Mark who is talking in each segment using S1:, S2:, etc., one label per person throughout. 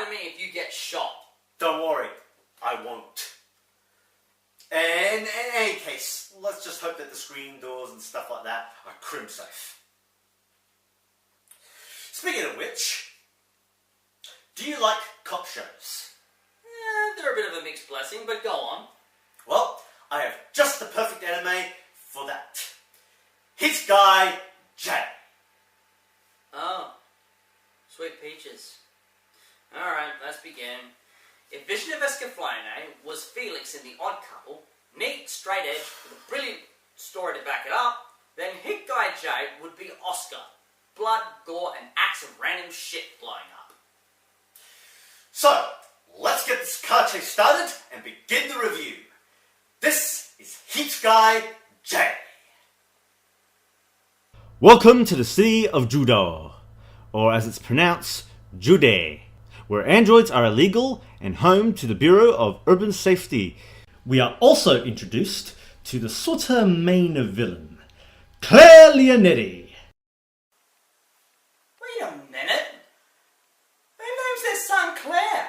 S1: to me if you get shot.
S2: Don't worry, I won't. And in any case, let's just hope that the screen doors and stuff like that are crim safe. Speaking of which, do you like cop shows?
S1: They're a bit of a mixed blessing, but go on.
S2: Well, I have just the perfect anime for that. Hit Guy J.
S1: Oh, sweet peaches. Alright, let's begin. If Vision of Escaflowne was Felix in The Odd Couple, neat, straight edge, with a brilliant story to back it up, then Hit Guy J would be Oscar. Blood, gore, and acts of random shit blowing up.
S2: So, let's get this car chase started and begin the review. This is Hit Guy J. Welcome to the city of Judo, or as it's pronounced, Jude, where androids are illegal and home to the Bureau of Urban Safety. We are also introduced to the sort of main villain, Claire Leonetti.
S1: Wait a minute. Who names their son Claire?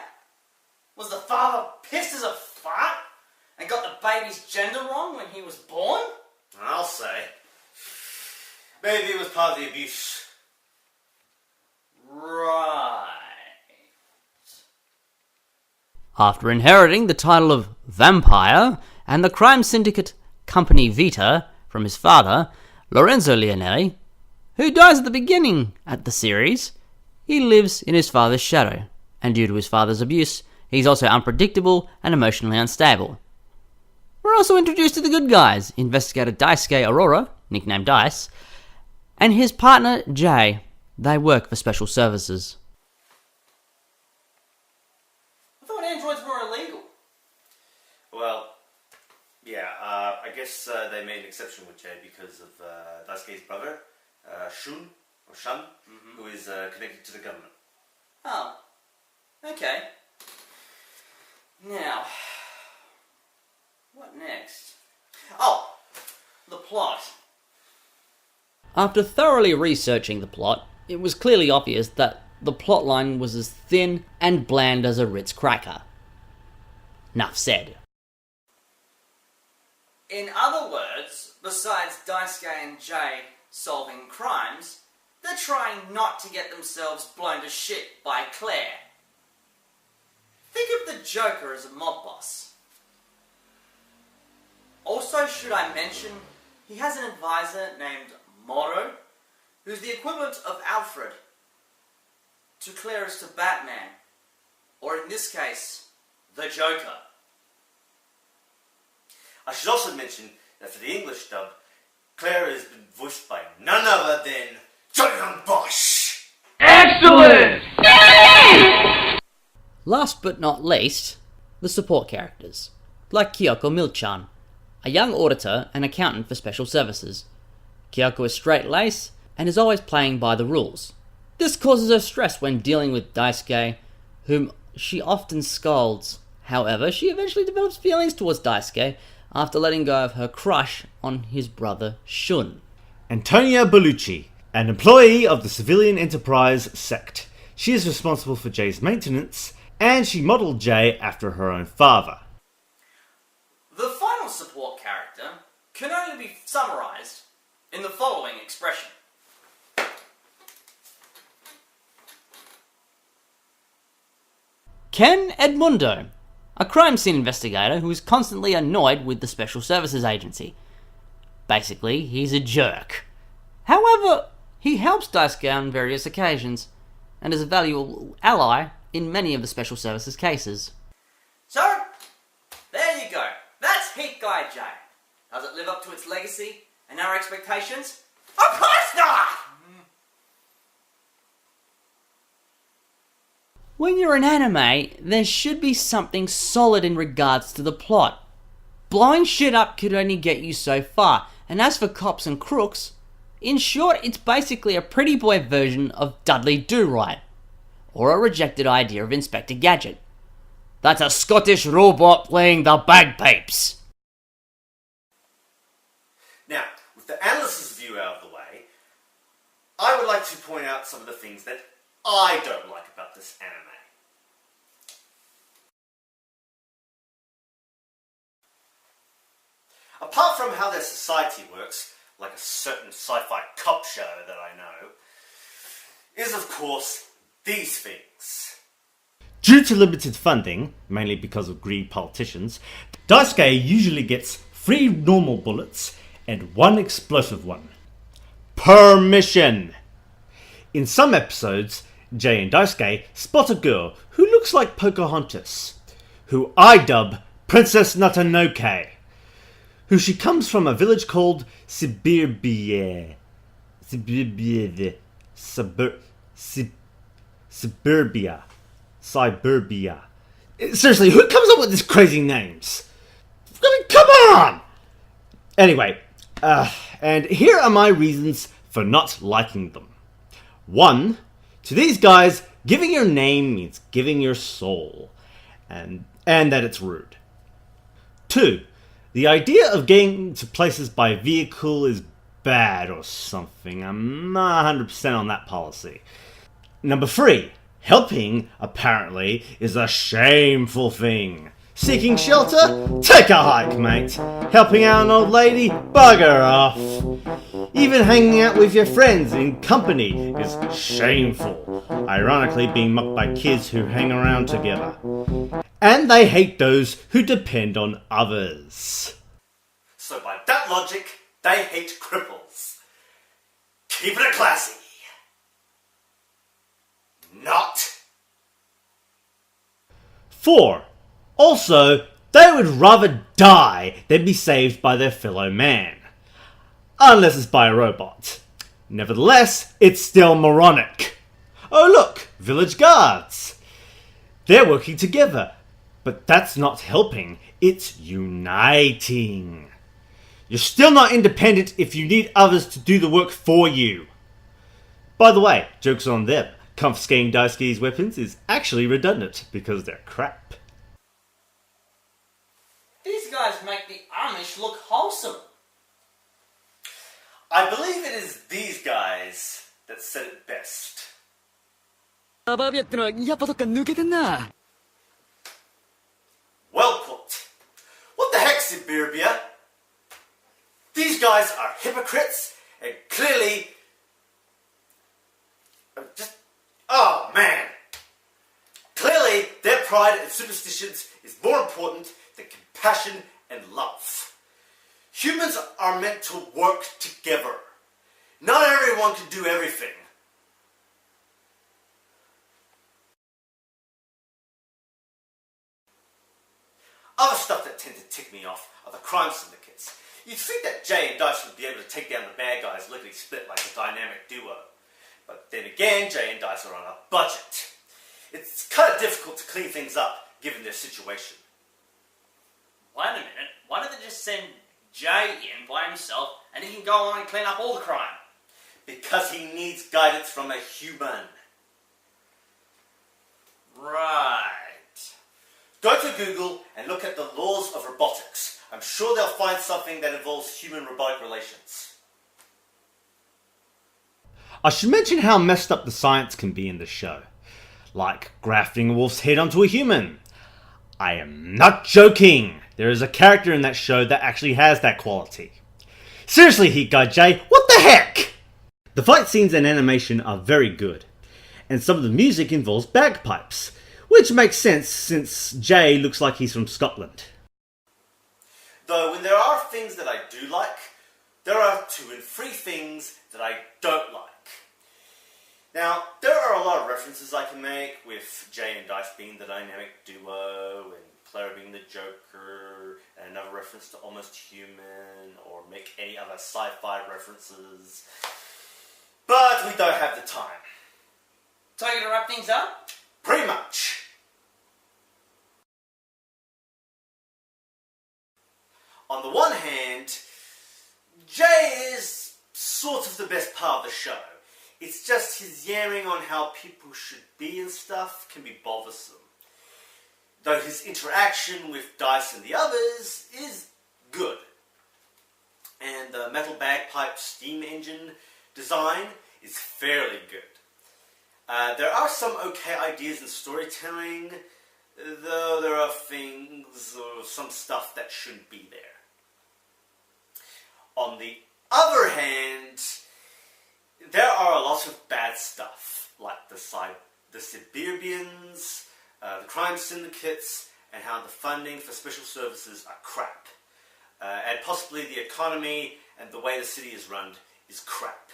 S1: Was the father pissed as a fart and got the baby's gender wrong when he was born?
S2: I'll say. Maybe it was part of the abuse.
S1: Right.
S3: After inheriting the title of Vampire and the crime syndicate Company Vita from his father, Lorenzo Leonelli, who dies at the beginning at the series, he lives in his father's shadow, and due to his father's abuse, he's also unpredictable and emotionally unstable. We're also introduced to the good guys, Investigator Daisuke Aurora, nicknamed Dice, and his partner Jay. They work for special services.
S1: I thought androids were illegal.
S2: Well, yeah, I guess they made an exception with Jay because of Daisuke's brother, Shun, who is connected to the government.
S1: Oh. Okay. Now, what next? Oh, the plot.
S3: After thoroughly researching the plot, it was clearly obvious that the plotline was as thin and bland as a Ritz cracker. Nuff said.
S1: In other words, besides Daisuke and Jay solving crimes, they're trying not to get themselves blown to shit by Claire. Think of the Joker as a mob boss. Also, should I mention, he has an advisor named Moro, who's the equivalent of Alfred to Claire is to Batman, or in this case, the Joker.
S2: I should also mention that for the English dub, Claire has been voiced by none other than John Bosch.
S4: Excellent!
S3: Last but not least, the support characters, like Kyoko Milchan, a young auditor and accountant for special services. Kyoko is straight-laced and is always playing by the rules. This causes her stress when dealing with Daisuke, whom she often scolds. However, she eventually develops feelings towards Daisuke after letting go of her crush on his brother Shun.
S2: Antonia Bellucci, an employee of the civilian enterprise sect. She is responsible for Jay's maintenance, and she modelled Jay after her own father.
S1: The final support character can only be summarised in the following expression.
S3: Ken Edmundo, a crime scene investigator who is constantly annoyed with the Special Services Agency. Basically, he's a jerk. However, he helps Daisuke on various occasions, and is a valuable ally in many of the Special Services cases.
S1: So, there you go. That's Hit Guy J. Does it live up to its legacy and our expectations? Of course not!
S3: When you're an anime, there should be something solid in regards to the plot. Blowing shit up could only get you so far, and as for cops and crooks, in short, it's basically a pretty boy version of Dudley Do-Right, or a rejected idea of Inspector Gadget. That's a Scottish robot playing the bagpipes.
S2: Now, with the analyst's view out of the way, I would like to point out some of the things that I don't like about this anime. apart from how their society works, like a certain sci-fi cop show that I know, is of course these things. Due to limited funding, mainly because of greedy politicians, Daisuke usually gets 3 normal bullets and 1 explosive one. Per mission! In some episodes, Jay and Daisuke spot a girl who looks like Pocahontas, who I dub Princess Natanoke, who she comes from a village called Suburbia. Suburbia. Seriously, who comes up with these crazy names? I mean, come on! Anyway, and here are my reasons for not liking them. 1. To these guys, giving your name means giving your soul, and that it's rude. 2. The idea of getting to places by vehicle is bad or something. I'm not 100% on that policy. Number 3. Helping, apparently, is a shameful thing. Seeking shelter? Take a hike, mate. Helping out an old lady? Bugger off. Even hanging out with your friends in company is shameful. Ironically, being mocked by kids who hang around together. And they hate those who depend on others. So by that logic, they hate cripples. Keep it classy. Not. 4. Also, they would rather die than be saved by their fellow man. Unless it's by a robot. Nevertheless, it's still moronic. Oh look, village guards. They're working together. But that's not helping, it's uniting. You're still not independent if you need others to do the work for you. By the way, joke's on them. Confiscating Daisuke's weapons is actually redundant because they're crap.
S1: These guys make the Amish look wholesome.
S2: I believe it is these guys that said it best. Well put. What the heck, Suburbia? These guys are hypocrites and clearly... Oh, man. Clearly, their pride and superstitions is more important than compassion and love. Humans are meant to work together. Not everyone can do everything. Other stuff that tend to tick me off are the crime syndicates. You'd think that Jay and Dice would be able to take down the bad guys lickety-split like a dynamic duo. But then again, Jay and Dice are on a budget. It's kind of difficult to clean things up given their situation.
S1: Wait a minute, why don't they just send Jay in by himself and he can go on and clean up all the crime?
S2: Because he needs guidance from a human.
S1: Right.
S2: Go to Google and look at the laws of robotics. I'm sure they'll find something that involves human-robotic relations. I should mention how messed up the science can be in the show. Like grafting a wolf's head onto a human. I am not joking. There is a character in that show that actually has that quality. Seriously, Heat Guy Jay, what the heck? The fight scenes and animation are very good. And some of the music involves bagpipes. Which makes sense since Jay looks like he's from Scotland. Though when there are things that I do like, there are 2 and 3 things that I don't like. Now, there are a lot of references I can make, with Jay and Dice being the dynamic duo, and Claire being the Joker, and another reference to Almost Human, or make any other sci-fi references. But we don't have the time.
S1: So you're gonna wrap things up?
S2: Pretty much. On the one hand, Jay is sort of the best part of the show. It's just his yammering on how people should be and stuff can be bothersome. Though his interaction with Dice and the others is good. And the metal bagpipe steam engine design is fairly good. There are some okay ideas in storytelling, though there are things or some stuff that shouldn't be there. On the other hand, there are a lot of bad stuff, like the Siberians, the crime syndicates, and how the funding for special services are crap. And possibly the economy and the way the city is run is crap.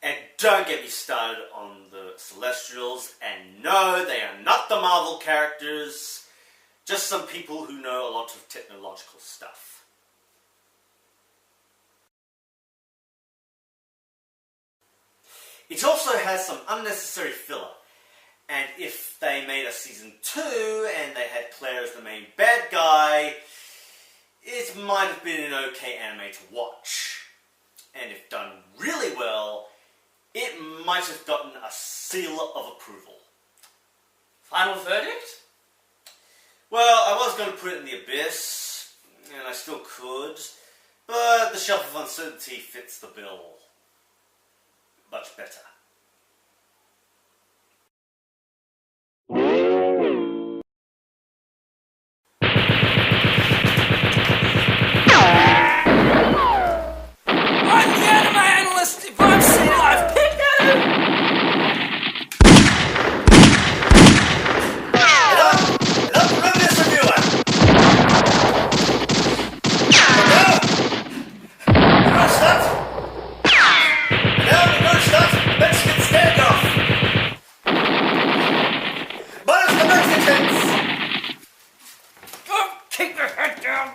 S2: And don't get me started on the Celestials, and no, they are not the Marvel characters, just some people who know a lot of technological stuff. It also has some unnecessary filler, and if they made a season 2 and they had Claire as the main bad guy, it might have been an okay anime to watch. And if done really well, it might have gotten a seal of approval.
S1: Final verdict?
S2: Well, I was going to put it in the abyss, and I still could, but the Shelf of Uncertainty fits the bill much better.
S1: I'm the anime analyst. If I'm seen, I've picked at him.
S2: Hello, Rubius Reviewer! Hello, start! Now we're going to start the Mexican standoff! Minus the Mexicans!
S1: Go, keep your head down.